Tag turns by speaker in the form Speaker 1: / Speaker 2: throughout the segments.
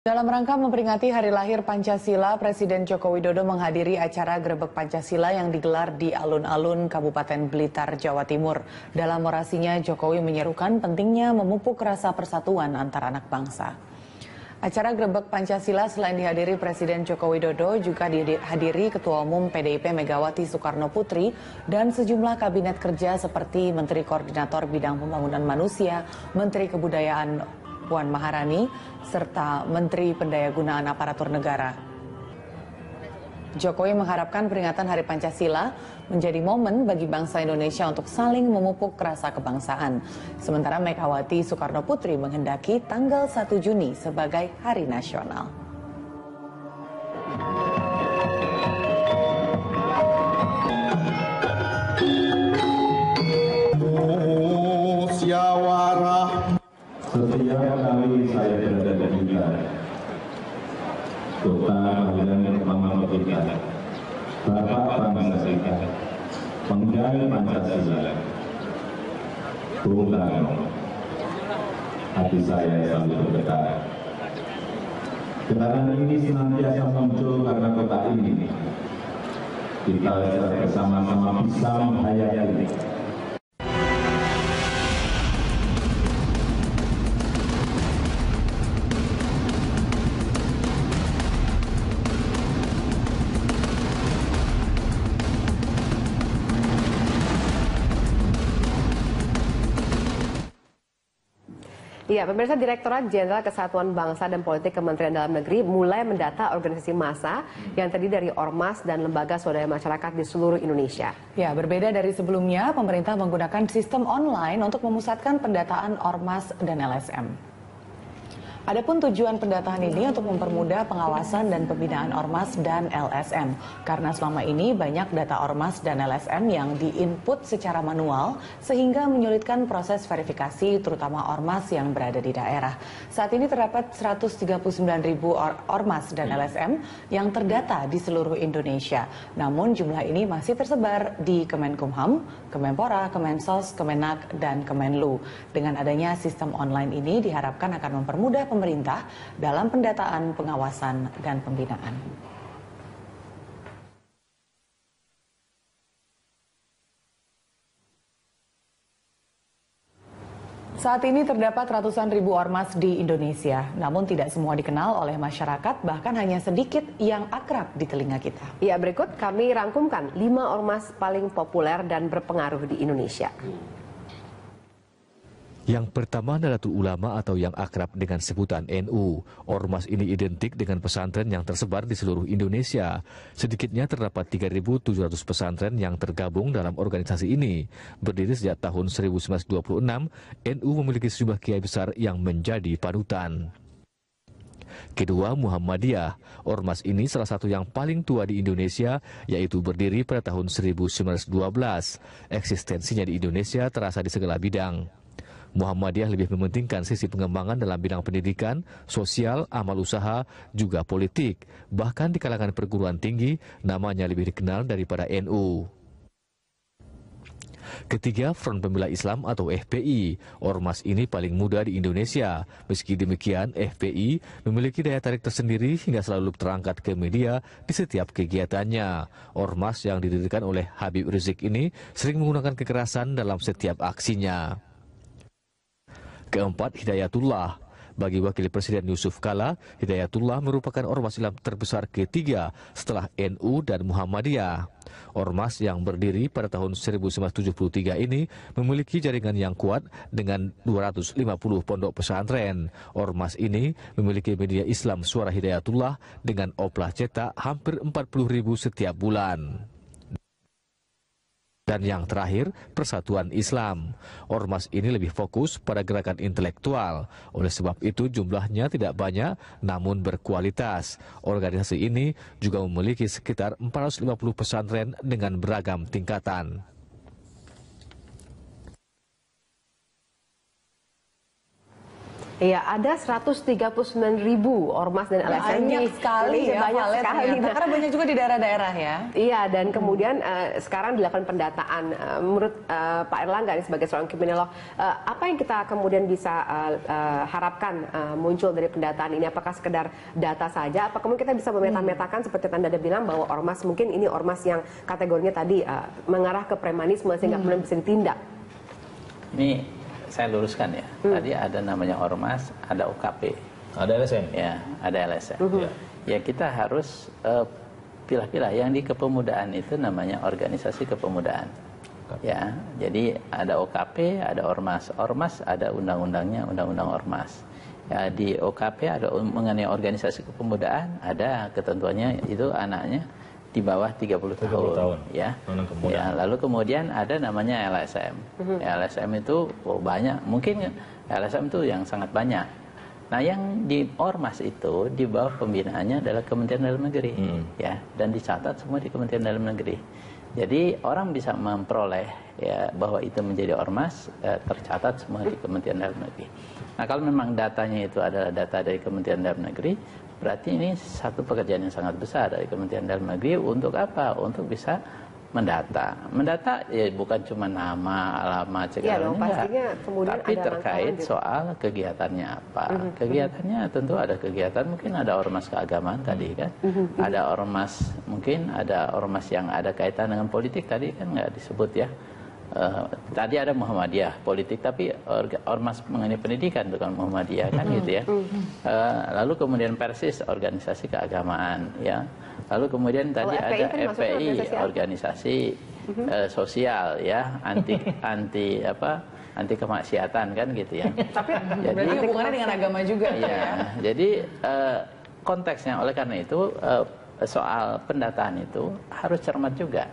Speaker 1: Dalam rangka memperingati hari lahir Pancasila, Presiden Joko Widodo menghadiri acara Grebek Pancasila yang digelar di alun-alun Kabupaten Blitar, Jawa Timur. Dalam orasinya, Jokowi menyerukan pentingnya memupuk rasa persatuan antar anak bangsa. Acara Grebek Pancasila selain dihadiri Presiden Joko Widodo, juga dihadiri Ketua Umum PDIP Megawati Soekarno Putri dan sejumlah kabinet kerja seperti Menteri Koordinator Bidang Pembangunan Manusia, Menteri Kebudayaan Puan Maharani, serta Menteri Pendayagunaan Aparatur Negara. Jokowi mengharapkan peringatan Hari Pancasila menjadi momen bagi bangsa Indonesia untuk saling memupuk rasa kebangsaan. Sementara Megawati Soekarno Putri menghendaki tanggal 1 Juni sebagai Hari Nasional.
Speaker 2: Setiap kali saya berada di Blitar, kota kelahiran pertama kita, Bapak bangsa kita, penggali Pancasila, Bung Karno, hati saya selalu bergetar. Getaran ini senantiasa muncul karena kota ini kita bersama-sama bisa menghayati
Speaker 3: Ya, pemirsa, Direktorat Jenderal Kesatuan Bangsa dan Politik Kementerian Dalam Negeri mulai mendata organisasi massa yang terdiri dari ormas dan lembaga swadaya masyarakat di seluruh Indonesia.
Speaker 1: Ya, berbeda dari sebelumnya, pemerintah menggunakan sistem online untuk memusatkan pendataan ormas dan LSM. Adapun tujuan pendataan ini untuk mempermudah pengawasan dan pembinaan ormas dan LSM. Karena selama ini banyak data ormas dan LSM yang diinput secara manual sehingga menyulitkan proses verifikasi terutama ormas yang berada di daerah. Saat ini terdapat 139.000 ormas dan LSM yang terdata di seluruh Indonesia. Namun jumlah ini masih tersebar di Kemenkumham, Kemenpora, Kemensos, Kemenak, dan Kemenlu. Dengan adanya sistem online ini diharapkan akan mempermudah pemerintah dalam pendataan, pengawasan, dan pembinaan. Saat ini terdapat ratusan ribu ormas di Indonesia, namun tidak semua dikenal oleh masyarakat, bahkan hanya sedikit yang akrab di telinga kita.
Speaker 3: Ya, berikut kami rangkumkan 5 ormas paling populer dan berpengaruh di Indonesia.
Speaker 4: Yang pertama, Nahdlatul Ulama atau yang akrab dengan sebutan NU. Ormas ini identik dengan pesantren yang tersebar di seluruh Indonesia. Sedikitnya terdapat 3.700 pesantren yang tergabung dalam organisasi ini. Berdiri sejak tahun 1926, NU memiliki sejumlah kiai besar yang menjadi panutan. Kedua, Muhammadiyah. Ormas ini salah satu yang paling tua di Indonesia, yaitu berdiri pada tahun 1912. Eksistensinya di Indonesia terasa di segala bidang. Muhammadiyah lebih mementingkan sisi pengembangan dalam bidang pendidikan, sosial, amal usaha, juga politik. Bahkan di kalangan perguruan tinggi, namanya lebih dikenal daripada NU. Ketiga, Front Pembela Islam atau FPI. Ormas ini paling muda di Indonesia. Meski demikian, FPI memiliki daya tarik tersendiri hingga selalu terangkat ke media di setiap kegiatannya. Ormas yang didirikan oleh Habib Rizik ini sering menggunakan kekerasan dalam setiap aksinya. Keempat, Hidayatullah. Bagi Wakil Presiden Yusuf Kala, Hidayatullah merupakan ormas Islam terbesar ketiga setelah NU dan Muhammadiyah. Ormas yang berdiri pada tahun 1973 ini memiliki jaringan yang kuat dengan 250 pondok pesantren. Ormas ini memiliki media Islam Suara Hidayatullah dengan oplah cetak hampir 40.000 setiap bulan. Dan yang terakhir, Persatuan Islam. Ormas ini lebih fokus pada gerakan intelektual. Oleh sebab itu jumlahnya tidak banyak, namun berkualitas. Organisasi ini juga memiliki sekitar 450 pesantren dengan beragam tingkatan.
Speaker 3: Iya, ada 139.000 ormas dan LSM.
Speaker 1: Banyak sekali ya,
Speaker 3: banyak sekali.
Speaker 1: Nah, karena banyak juga di daerah-daerah ya.
Speaker 3: Iya, dan kemudian sekarang dilakukan pendataan. Menurut Pak Erlangga ini sebagai seorang kriminolog, apa yang kita kemudian bisa harapkan muncul dari pendataan ini? Apakah sekedar data saja? Apa kemudian kita bisa memeta-metakan seperti Anda bilang bahwa ormas mungkin ini ormas yang kategorinya tadi mengarah ke premanisme sehingga kemudian bisa ditindak?
Speaker 5: Ini saya luruskan ya. Tadi ada namanya ormas, ada OKP,
Speaker 6: ada LSM.
Speaker 5: ya, ada LSM. Ya kita harus pilah-pilah. Yang di kepemudaan itu namanya organisasi kepemudaan. Ya, jadi ada OKP, ada ormas. Ormas ada undang-undangnya, undang-undang ormas. Ya, di OKP ada mengenai organisasi kepemudaan, ada ketentuannya itu anaknya di bawah 30 tahun. Ya. Ya, lalu kemudian ada namanya LSM. LSM itu banyak, mungkin LSM itu yang sangat banyak. Nah, yang di ormas itu di bawah pembinaannya adalah Kementerian Dalam Negeri, ya, dan dicatat semua di Kementerian Dalam Negeri. Jadi orang bisa memperoleh ya bahwa itu menjadi ormas, tercatat semua di Kementerian Dalam Negeri. Nah, kalau memang datanya itu adalah data dari Kementerian Dalam Negeri, berarti ini satu pekerjaan yang sangat besar dari Kementerian Dalam Negeri untuk apa? Untuk bisa mendata. Mendata ya bukan cuma nama, alamat, segalanya, tapi terkait soal kegiatannya apa. Kegiatannya tentu ada kegiatan, mungkin ada ormas keagamaan tadi kan. Ada ormas, mungkin ada ormas yang ada kaitan dengan politik tadi kan nggak disebut ya. Tadi ada Muhammadiyah politik, tapi ormas mengenai pendidikan bukan Muhammadiyah kan gitu ya. Lalu kemudian Persis organisasi keagamaan ya. Lalu kemudian tadi ada FPI organisasi sosial ya, anti kemaksiatan kan gitu ya.
Speaker 1: Tapi berarti hubungannya dengan agama juga ya.
Speaker 5: Jadi konteksnya oleh karena itu soal pendataan itu harus cermat juga.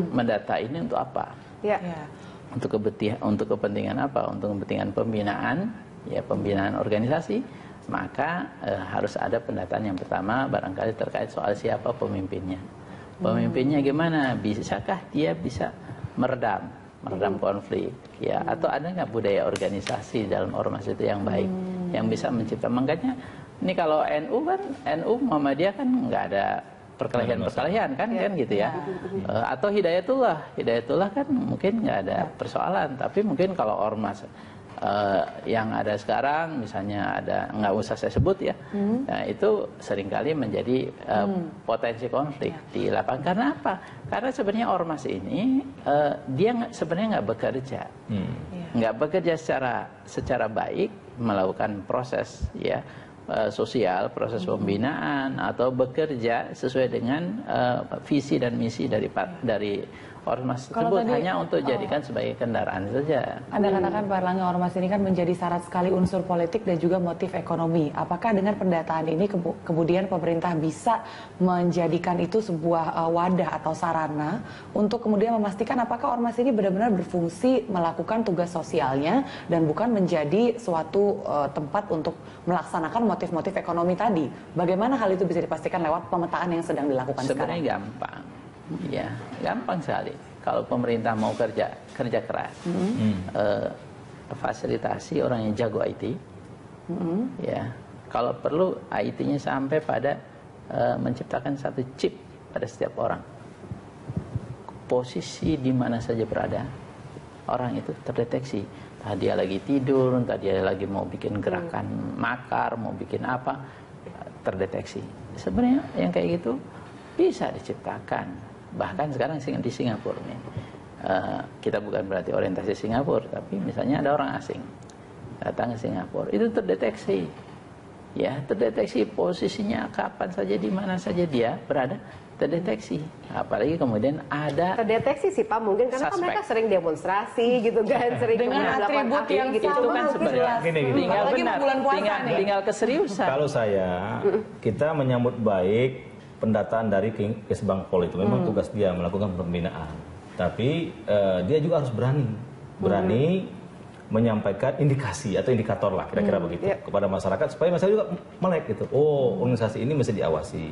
Speaker 5: Mendata ini untuk apa?
Speaker 3: Ya.
Speaker 5: Untuk kepentingan apa? Untuk kepentingan pembinaan, ya pembinaan organisasi, maka harus ada pendataan yang pertama barangkali terkait soal siapa pemimpinnya. Pemimpinnya gimana? Bisakah dia bisa meredam konflik, ya? Atau ada nggak budaya organisasi dalam ormas itu yang baik, yang bisa menciptakan? Makanya ini kalau NU Muhammadiyah kan nggak ada perkelahian kan gitu ya. Atau Hidayatullah kan mungkin nggak ada persoalan, tapi mungkin kalau ormas yang ada sekarang misalnya ada, nggak usah saya sebut ya, nah, itu seringkali menjadi potensi konflik di lapangan. Karena apa? Karena sebenarnya ormas ini dia sebenarnya nggak bekerja secara baik melakukan proses ya sosial, proses pembinaan atau bekerja sesuai dengan visi dan misi dari ormas tersebut, hanya untuk jadikan sebagai kendaraan saja.
Speaker 1: Anda katakan Pak Erlangga, ormas ini kan menjadi syarat sekali unsur politik dan juga motif ekonomi. Apakah dengan pendataan ini kemudian pemerintah bisa menjadikan itu sebuah wadah atau sarana untuk kemudian memastikan apakah ormas ini benar-benar berfungsi melakukan tugas sosialnya dan bukan menjadi suatu tempat untuk melaksanakan motif-motif ekonomi tadi? Bagaimana hal itu bisa dipastikan lewat pemetaan yang sedang dilakukan sekarang?
Speaker 5: Sebenarnya gampang. Ya, gampang sekali. Kalau pemerintah mau kerja keras, fasilitasi orang yang jago IT, ya. Kalau perlu IT-nya sampai pada menciptakan satu chip pada setiap orang. Posisi di mana saja berada, orang itu terdeteksi. Tadi dia lagi tidur, tadi dia lagi mau bikin gerakan makar, mau bikin apa, terdeteksi. Sebenarnya yang kayak gitu bisa diciptakan. Bahkan sekarang di Singapura nih, kita bukan berarti orientasi Singapura, tapi misalnya ada orang asing datang ke Singapura, itu terdeteksi, ya terdeteksi posisinya kapan saja, di mana saja dia berada, terdeteksi. Apalagi kemudian ada
Speaker 3: terdeteksi sih Pak, mungkin karena kan mereka sering demonstrasi gitu kan, sering
Speaker 1: dengan atribut yang
Speaker 3: gitu.
Speaker 5: Itu kan sebenarnya tinggal keseriusan.
Speaker 6: Kalau kita menyambut baik pendataan dari Kesbang Pol itu, memang tugas dia melakukan pembinaan, tapi dia juga harus berani menyampaikan indikasi atau indikator lah kira-kira begitu kepada masyarakat, supaya masyarakat juga melek gitu. Oh, organisasi ini mesti diawasi.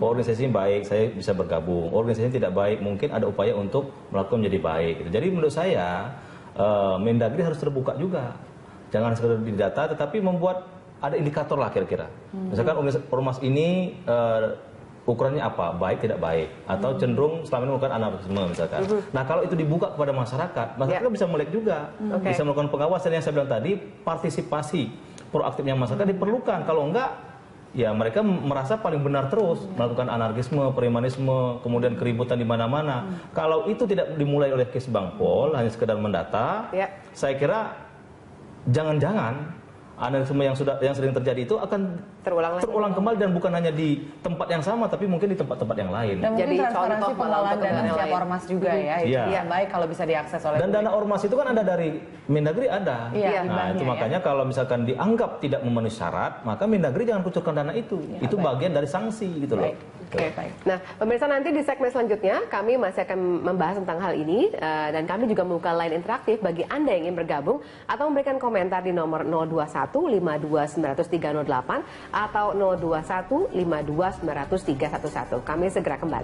Speaker 6: Oh, organisasi ini baik, saya bisa bergabung. Organisasi ini tidak baik, mungkin ada upaya untuk melakukan menjadi baik gitu. Jadi menurut saya Mendagri harus terbuka juga Jangan sekedar didata, tetapi membuat ada indikator lah kira-kira. Misalkan ormas ini ukurannya apa, baik tidak baik, atau cenderung selama ini melakukan anarkisme misalkan. Nah kalau itu dibuka kepada masyarakat bisa melek juga, bisa melakukan pengawasan yang saya bilang tadi, partisipasi proaktifnya masyarakat diperlukan. Kalau enggak, ya mereka merasa paling benar terus melakukan anarkisme, premanisme, kemudian keributan di mana-mana. Kalau itu tidak dimulai oleh Kesbangpol, hanya sekedar mendata, saya kira jangan-jangan anarkisme yang sering terjadi itu akan terulang kembali, dan bukan hanya di tempat yang sama, tapi mungkin di tempat-tempat yang lain.
Speaker 1: Dan
Speaker 3: jadi
Speaker 1: mungkin transparansi pengelolaan dana
Speaker 3: yang
Speaker 1: setiap ormas juga ya, itu yang baik kalau bisa diakses oleh
Speaker 6: dan dana ormas itu kan ada dari Mendagri ada. Nah itu makanya kalau misalkan dianggap tidak memenuhi syarat, maka Mendagri jangan kucurkan dana itu. Itu bagian dari sanksi gitu loh.
Speaker 3: Nah, pemirsa, nanti di segmen selanjutnya kami masih akan membahas tentang hal ini, dan kami juga membuka line interaktif bagi Anda yang ingin bergabung atau memberikan komentar di nomor 021 5290308 atau 021 5290311. Kami segera kembali.